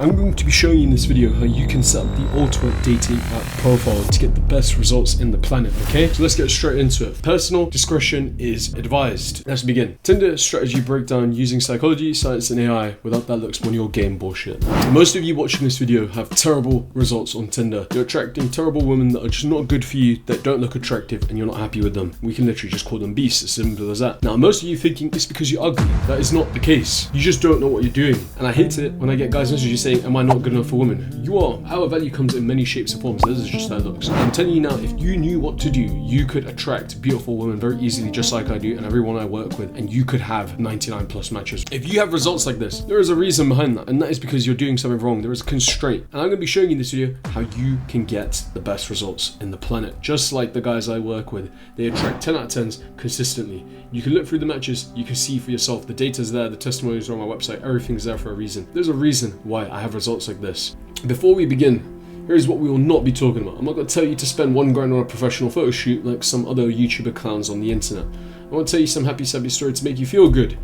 I'm going to be showing you in this video how you can set up the ultimate dating app profile to get the best results in the planet, okay? So let's get straight into it. Personal discretion is advised. Let's begin. Tinder strategy breakdown using psychology, science, and AI without that looks money or game bullshit. Most of you watching this video have terrible results on Tinder. You're attracting terrible women that are just not good for you, that don't look attractive, and you're not happy with them. We can literally just call them beasts, as simple as that. Now, most of you thinking it's because you're ugly. That is not the case. You just don't know what you're doing. And I hate it when I get guys messages saying, am I not good enough for women? You are. Our value comes in many shapes and forms. This is just how it looks. I'm telling you now, if you knew what to do, you could attract beautiful women very easily, just like I do and everyone I work with, and you could have 99 plus matches. If you have results like this, there is a reason behind that, and that is because you're doing something wrong. There is a constraint. And I'm going to be showing you in this video how you can get the best results in the planet. Just like the guys I work with, they attract 10 out of 10s consistently. You can look through the matches, you can see for yourself. The data's there, the testimonials are on my website, everything's there for a reason. There's a reason why I have results like this. Before we begin, here's what we will not be talking about. I'm not going to tell you to spend $1 grand on a professional photo shoot like some other YouTuber clowns on the internet. I want to tell you some happy sappy story to make you feel good,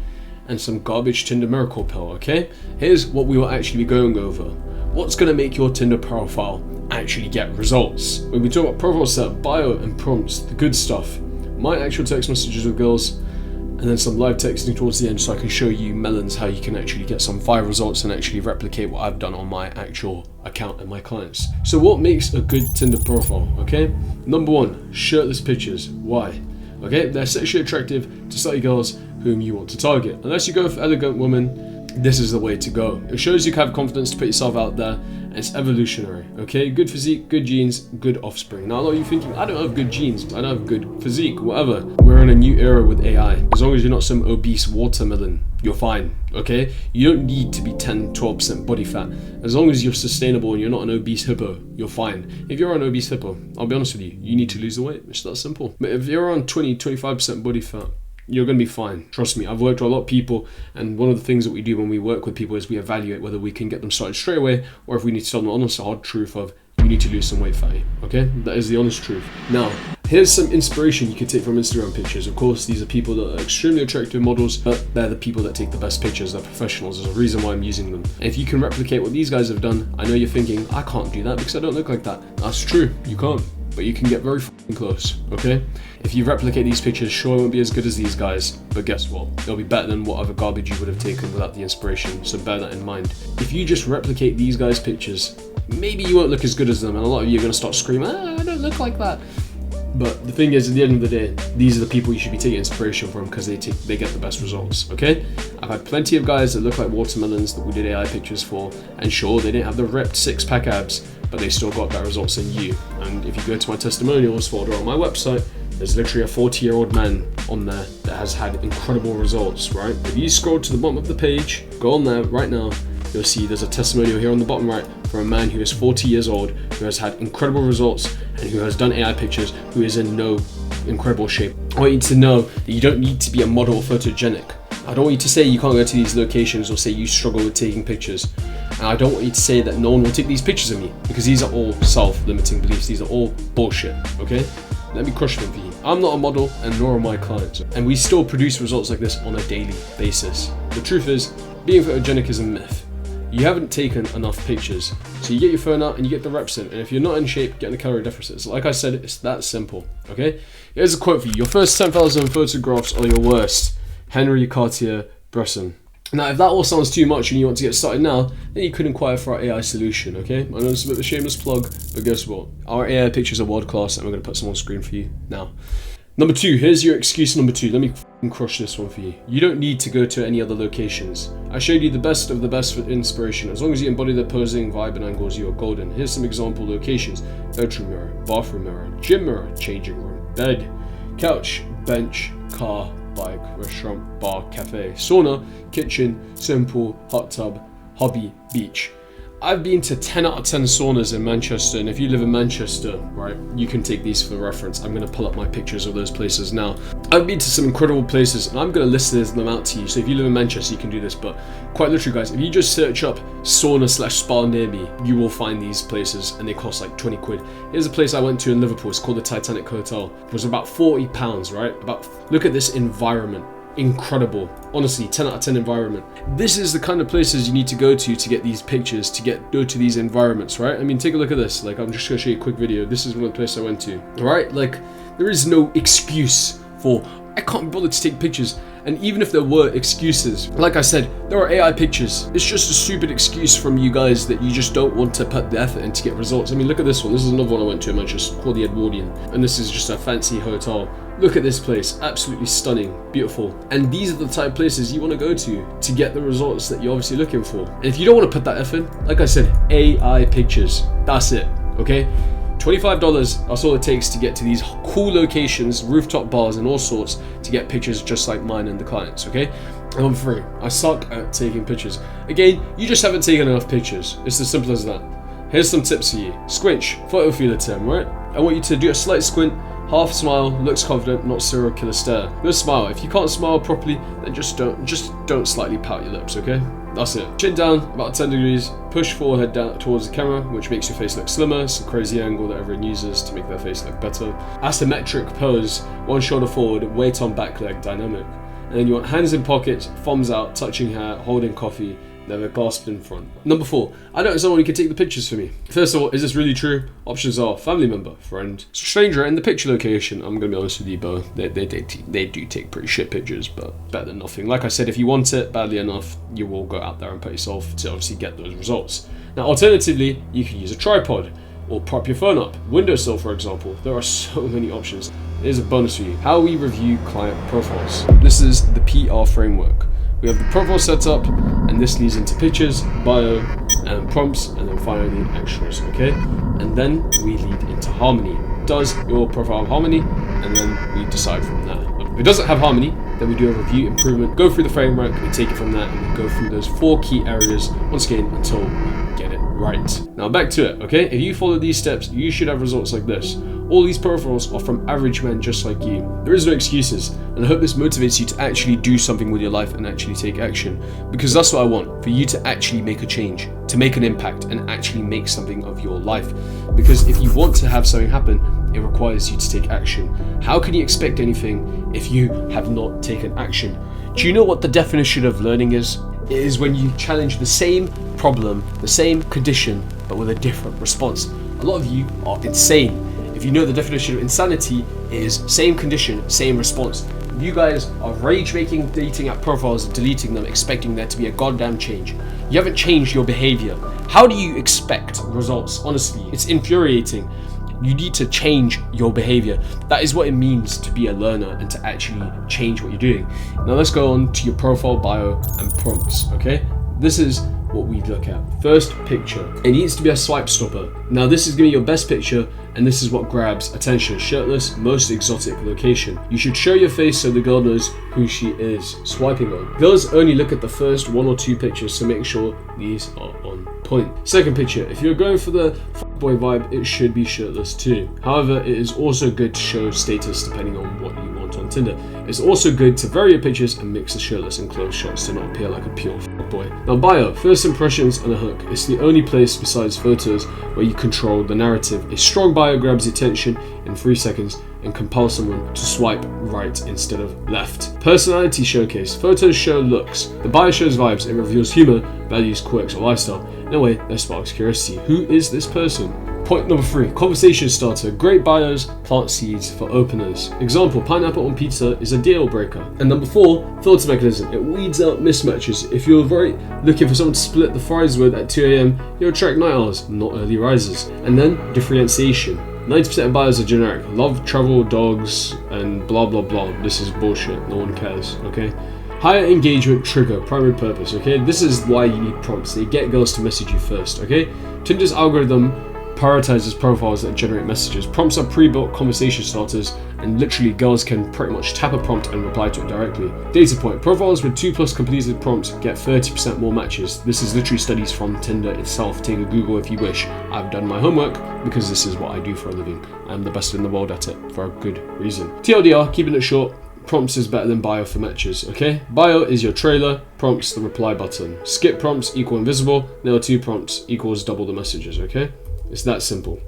and some garbage Tinder miracle pill, okay? Here's what we will actually be going over. What's going to make your Tinder profile actually get results? When we talk about profile setup, bio and prompts, the good stuff, my actual text messages with girls, and then some live texting towards the end so I can show you melons how you can actually get some fire results and actually replicate what I've done on my actual account and my clients. So what makes a good Tinder profile, okay? Number one, shirtless pictures. Why? Okay, they're sexually attractive to slutty girls whom you want to target. Unless you go for elegant women, this is the way to go. It shows you have confidence to put yourself out there, and it's evolutionary, okay? Good physique, good genes, good offspring. Now, a lot of you thinking, I don't have good genes, I don't have good physique, whatever. We're in a new era with AI. As long as you're not some obese watermelon, you're fine, okay? You don't need to be 10, 12% body fat. As long as you're sustainable and you're not an obese hippo, you're fine. If you're an obese hippo, I'll be honest with you, you need to lose the weight. It's that simple. But if you're on 20, 25% body fat, you're going to be fine. Trust me, I've worked with a lot of people, and one of the things that we do when we work with people is we evaluate whether we can get them started straight away, or if we need to tell them the honest, hard truth of, you need to lose some weight, fatty, okay? That is the honest truth. Now, here's some inspiration you can take from Instagram pictures. Of course, these are people that are extremely attractive models, but they're the people that take the best pictures. They're professionals. There's a reason why I'm using them. And if you can replicate what these guys have done, I know you're thinking, I can't do that because I don't look like that. That's true, you can't. But you can get very close, okay? If you replicate these pictures, sure it won't be as good as these guys, but guess what? It'll be better than what other garbage you would have taken without the inspiration, so bear that in mind. If you just replicate these guys' pictures, maybe you won't look as good as them, and a lot of you are going to start screaming, I don't look like that. But the thing is, at the end of the day, these are the people you should be taking inspiration from because they get the best results, okay? I've had plenty of guys that look like watermelons that we did AI pictures for, and sure, they didn't have the ripped six-pack abs, but they still got better results than you. And if you go to my testimonials folder on my website, there's literally a 40-year-old man on there that has had incredible results, right? If you scroll to the bottom of the page, go on there right now, you'll see there's a testimonial here on the bottom right for a man who is 40 years old, who has had incredible results, and who has done AI pictures, who is in no incredible shape. I want you to know that you don't need to be a model or photogenic. I don't want you to say you can't go to these locations or say you struggle with taking pictures. And I don't want you to say that no one will take these pictures of me, because these are all self-limiting beliefs. These are all bullshit, okay? Let me crush them for you. I'm not a model, and nor are my clients. And we still produce results like this on a daily basis. The truth is, being photogenic is a myth. You haven't taken enough pictures. So you get your phone out and you get the reps in. And if you're not in shape, get in a calorie deficit. So like I said, it's that simple, okay? Here's a quote for you. Your first 10,000 photographs are your worst. Henry Cartier-Bresson. Now, if that all sounds too much and you want to get started now, then you could inquire for our AI solution, okay? I know it's a bit of a shameless plug, but guess what? Our AI pictures are world class, and we're going to put some on screen for you now. Number two, here's your excuse number two. Let me crush this one for you. You don't need to go to any other locations. I showed you the best of the best for inspiration. As long as you embody the posing, vibe, and angles, you are golden. Here's some example locations. Bedroom mirror, bathroom mirror, gym mirror, changing room, bed, couch, bench, car, bike, restaurant, bar, cafe, sauna, kitchen, swimming pool, hot tub, hobby, beach. I've been to 10 out of 10 saunas in Manchester, and if you live in Manchester, right, you can take these for reference. I'm going to pull up my pictures of those places now. I've been to some incredible places, and I'm going to list them out to you. So if you live in Manchester, you can do this, but quite literally, guys, if you just search up sauna/spa near me, you will find these places, and they cost like 20 quid. Here's a place I went to in Liverpool. It's called the Titanic Hotel. It was about £40, right? Look at this environment. incredible. Honestly, 10 out of 10 environment. This is the kind of places you need to go to get these pictures, go to these environments, right? I mean, take a look at this. Like, I'm just gonna show you a quick video. This is one of the places I went to, all right? Like, there is no excuse for, I can't be bothered to take pictures. And even if there were excuses, like I said, there are AI pictures. It's just a stupid excuse from you guys that you just don't want to put the effort in to get results. I mean, look at this one. This is another one I went to in Manchester called the Edwardian. And this is just a fancy hotel. Look at this place, absolutely stunning, beautiful. And these are the type of places you want to go to get the results that you're obviously looking for. And if you don't want to put that effort in, like I said, AI pictures, that's it, okay? $25, that's all it takes to get to these cool locations, rooftop bars and all sorts, to get pictures just like mine and the clients, okay? And I'm free. I suck at taking pictures. Again, you just haven't taken enough pictures. It's as simple as that. Here's some tips for you. Squinch, photo feeler term, right? I want you to do a slight squint, half smile, looks confident, not serial killer stare. Go smile. If you can't smile properly, then just don't slightly pout your lips, okay? That's it. Chin down, about 10 degrees. Push forehead down towards the camera, which makes your face look slimmer. Some crazy angle that everyone uses to make their face look better. Asymmetric pose, one shoulder forward, weight on back leg, dynamic. And then you want hands in pockets, thumbs out, touching hair, holding coffee, never clasped in front. Number 4, I know someone who can take the pictures for me. First of all, is this really true? Options are family member, friend, stranger in the picture location. I'm gonna be honest with you, Bo. They do take pretty shit pictures, but better than nothing. Like I said, if you want it badly enough, you will go out there and put yourself to obviously get those results. Now, alternatively, you can use a tripod or prop your phone up. Windowsill, for example. There are so many options. Here's a bonus for you. How we review client profiles. This is the PR framework. We have the profile set up, and this leads into pictures, bio, and prompts, and then finally extras, okay? And then we lead into harmony. Does your profile have harmony? And then we decide from there. If it doesn't have harmony, then we do a review, improvement, go through the framework, we take it from there, and we go through those 4 key areas, once again, until we get it right. Now back to it, okay? If you follow these steps, you should have results like this. All these profiles are from average men just like you. There is no excuses, and I hope this motivates you to actually do something with your life and actually take action, because that's what I want, for you to actually make a change, to make an impact and actually make something of your life. Because if you want to have something happen, it requires you to take action. How can you expect anything if you have not taken action? Do you know what the definition of learning is? It is when you challenge the same problem, the same condition, but with a different response. A lot of you are insane. If you know the definition of insanity, it is same condition, same response. You guys are rage-making dating app profiles and deleting them, expecting there to be a goddamn change. You haven't changed your behavior. How do you expect results? Honestly, it's infuriating. You need to change your behavior. That is what it means to be a learner and to actually change what you're doing. Now let's go on to your profile, bio, and prompts, okay? This is what we look at. First picture. It needs to be a swipe stopper. Now this is gonna be your best picture, and this is what grabs attention. Shirtless, most exotic location. You should show your face so the girl knows who she is swiping on. Girls only look at the first 1 or 2 pictures, so make sure these are on point. Second picture. If you're going for the boy vibe, it should be shirtless too. However, it is also good to show status depending on what you want on Tinder. It's also good to vary your pictures and mix the shirtless and clothes shots to not appear like a pure boy. Now bio, first impressions and a hook. It's the only place besides photos where you control the narrative. A strong bio grabs the attention in 3 seconds and compels someone to swipe right instead of left. Personality showcase. Photos show looks. The bio shows vibes. It reveals humor, values, quirks, or lifestyle in a way that sparks curiosity. Who is this person? Point number 3, conversation starter. Great bios plant seeds for openers. Example, pineapple on pizza is a deal breaker. And number 4, filter mechanism. It weeds out mismatches. If you're looking for someone to split the fries with at 2 a.m, you'll attract night owls, not early risers. And then differentiation. 90% of bios are generic. Love, travel, dogs, and blah blah blah. This is bullshit. No one cares, okay? Higher engagement trigger, primary purpose, okay? This is why you need prompts. They get girls to message you first, okay? Tinder's algorithm prioritizes profiles that generate messages. Prompts are pre-built conversation starters, and literally girls can pretty much tap a prompt and reply to it directly. Data point, profiles with 2+ completed prompts get 30% more matches. This is literally studies from Tinder itself. Take a Google if you wish. I've done my homework because this is what I do for a living. I'm the best in the world at it for a good reason. TLDR, keeping it short, prompts is better than bio for matches, okay? Bio is your trailer, prompts the reply button. Skip prompts equal invisible, nail 2 prompts equals double the messages, okay? It's that simple.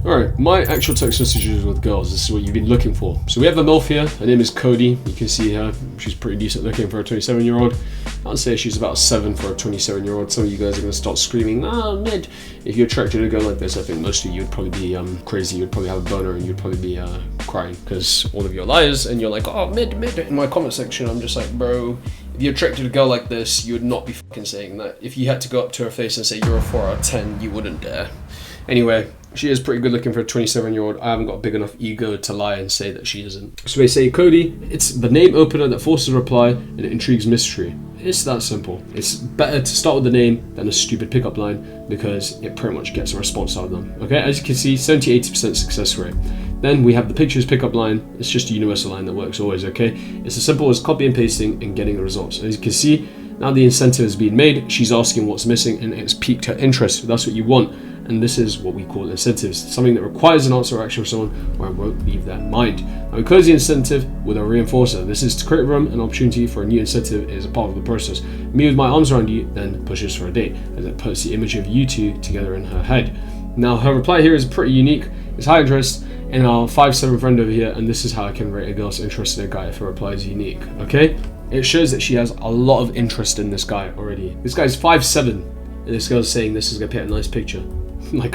Alright, my actual text messages with girls, this is what you've been looking for. So we have a MILF here, her name is Cody, you can see her, she's pretty decent looking for a 27-year-old. I'd say she's about a 7 for a 27-year-old. Some of you guys are going to start screaming, ah, mid. If you're attracted to a girl like this, I think most of you would probably be crazy, you'd probably have a boner and you'd probably be crying, because all of you are liars and you're like, oh, mid. In my comment section, I'm just like, bro, if you're attracted to a girl like this, you would not be fucking saying that. If you had to go up to her face and say you're a 4 out of 10, you wouldn't dare. Anyway, she is pretty good looking for a 27-year-old. I haven't got a big enough ego to lie and say that she isn't. So they say Cody, it's the name opener that forces a reply and it intrigues mystery. It's that simple. It's better to start with the name than a stupid pickup line because it pretty much gets a response out of them. Okay, as you can see, 70-80% success rate. Then we have the pictures pickup line. It's just a universal line that works always, okay? It's as simple as copy and pasting and getting the results. As you can see, now the incentive is being made. She's asking what's missing and it's piqued her interest. That's what you want. And this is what we call incentives, something that requires an answer or action from someone or I won't leave their mind. Now we close the incentive with a reinforcer. This is to create room and opportunity for a new incentive is a part of the process. Me with my arms around you then pushes for a date as it puts the image of you two together in her head. Now her reply here is pretty unique. It's high interest in our 5'7" friend over here, and this is how I can rate a girl's interest in a guy if her reply is unique, okay? It shows that she has a lot of interest in this guy already. This guy's 5'7", and this girl's saying this is gonna paint a nice picture. Like,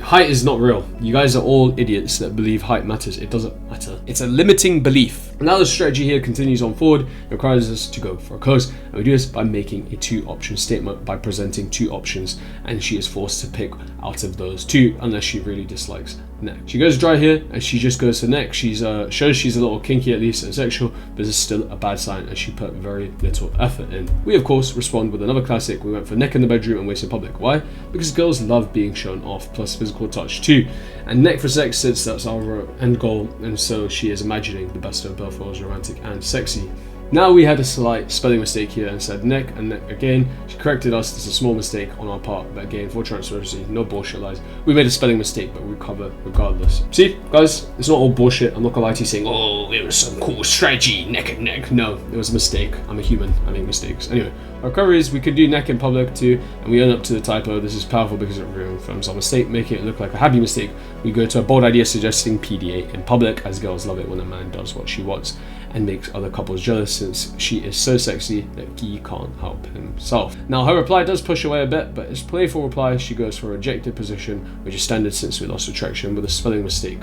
height is not real. You guys are all idiots that believe height matters. It doesn't matter. It's a limiting belief. Now the strategy here continues on forward. It requires us to go for a close. And we do this by making a 2-option statement, by presenting 2 options. And she is forced to pick out of those 2 unless she really dislikes neck. She goes dry here and she just goes to neck. She's shows she's a little kinky at least and sexual, but this is still a bad sign as she put very little effort in. We of course respond with another classic. We went for neck in the bedroom and waist in public. Why? Because girls love being shown off, plus physical touch too. And neck for sex, since that's our end goal, and so she is imagining the best of both worlds, romantic and sexy. Now we had a slight spelling mistake here and said neck and neck again. She corrected us. It's a small mistake on our part, but again, for transparency, no bullshit lies. We made a spelling mistake, but we recover regardless. See, guys, it's not all bullshit. I'm not gonna lie to you saying, oh, it was some cool strategy, neck and neck. No, it was a mistake. I'm a human. I make mistakes. Anyway, our recovery is we could do neck in public too, and we own up to the typo. This is powerful because it reaffirms our mistake, making it look like a happy mistake. We go to a bold idea suggesting PDA in public, as girls love it when a man does what she wants and makes other couples jealous since she is so sexy that he can't help himself. Now her reply does push away a bit, but it's playful reply. She goes for a rejected position, which is standard since we lost attraction with a spelling mistake.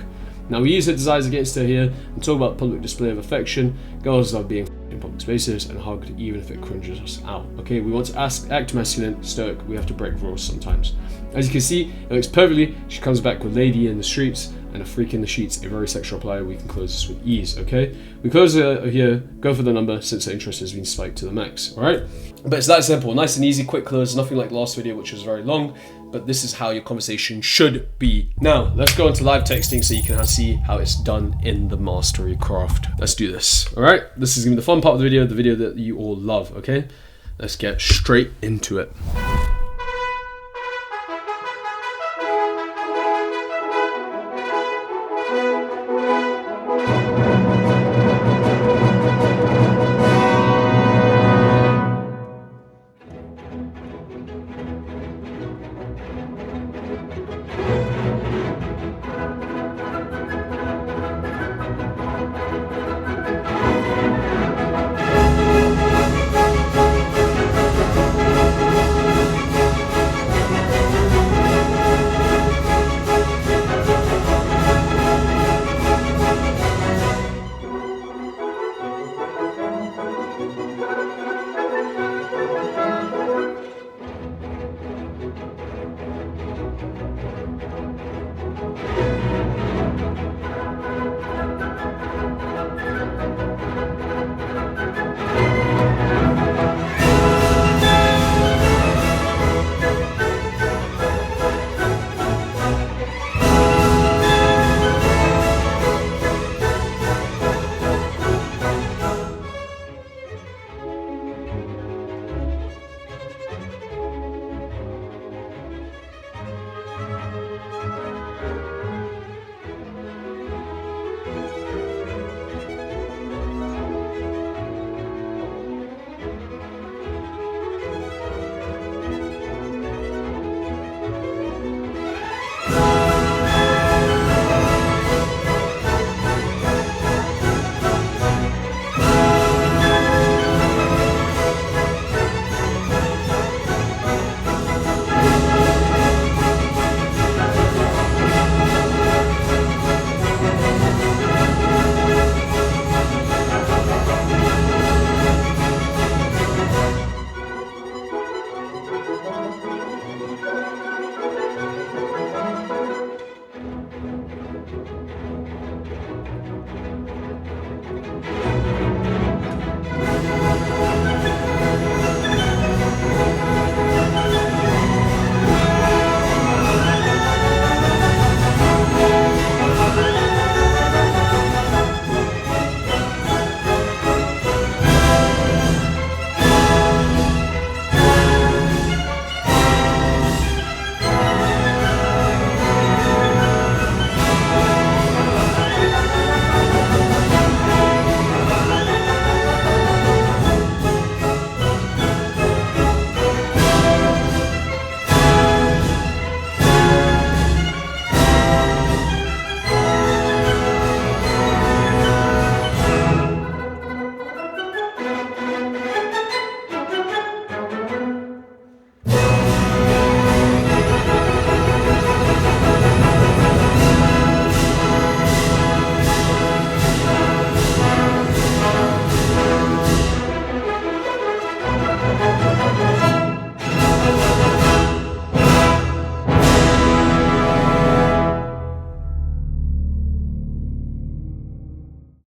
Now we use her desires against her here and talk about public display of affection. Girls love being in public spaces and hugged even if it cringes us out. Okay, we want to act masculine, stoic, we have to break rules sometimes. As you can see, it works perfectly. She comes back with lady in the streets and a freak in the sheets, a very sexual reply. We can close this with ease, okay? We close here, go for the number since the interest has been spiked to the max, all right? But it's that simple, nice and easy, quick close, nothing like last video, which was very long, but this is how your conversation should be. Now, let's go into live texting so you can see how it's done in the mastery craft. Let's do this, all right? This is gonna be the fun part of the video that you all love, okay? Let's get straight into it.